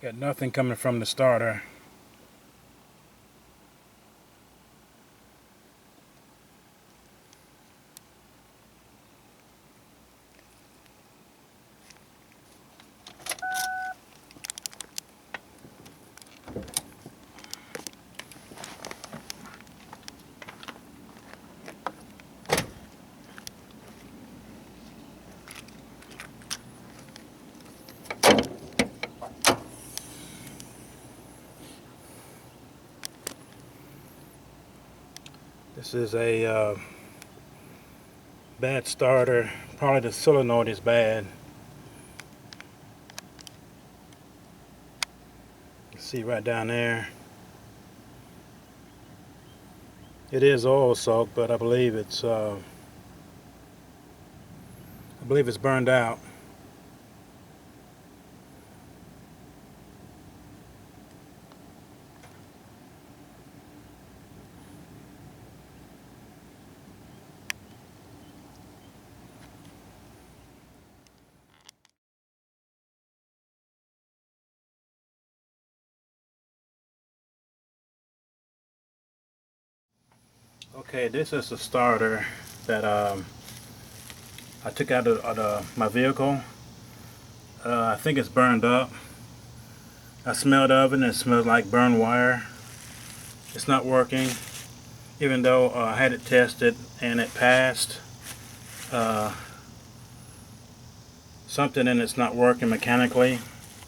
Got nothing coming from the starter. This is a bad starter. Probably the solenoid is bad. You can see right down there. It is oil soaked, but I believe it's burned out. Okay, this is the starter that I took out of my vehicle. I think it's burned up. I smelled of it and it smells like burned wire. It's not working, even though I had it tested and it passed. Something in it's not working mechanically.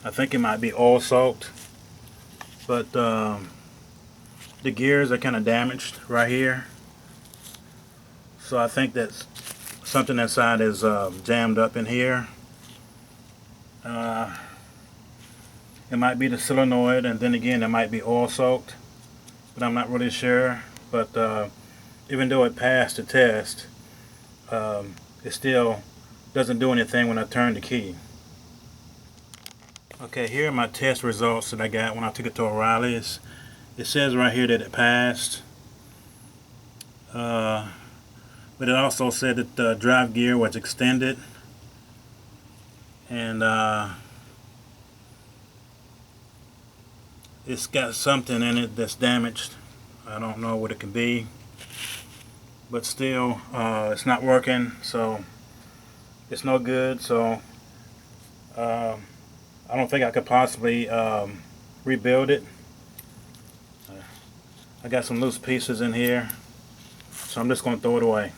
I think it might be oil soaked, but the gears are kind of damaged right here. So I think that something inside is jammed up in here. It might be the solenoid, and then again it might be oil soaked, but I'm not really sure. But even though it passed the test, it still doesn't do anything when I turn the key. Okay, here are my test results that I got when I took it to O'Reilly's. It says right here that it passed, but it also said that the drive gear was extended, and it's got something in it that's damaged. I don't know what it could be, but still it's not working, so it's no good. So I don't think I could possibly rebuild it. I got some loose pieces in here, so I'm just going to throw it away.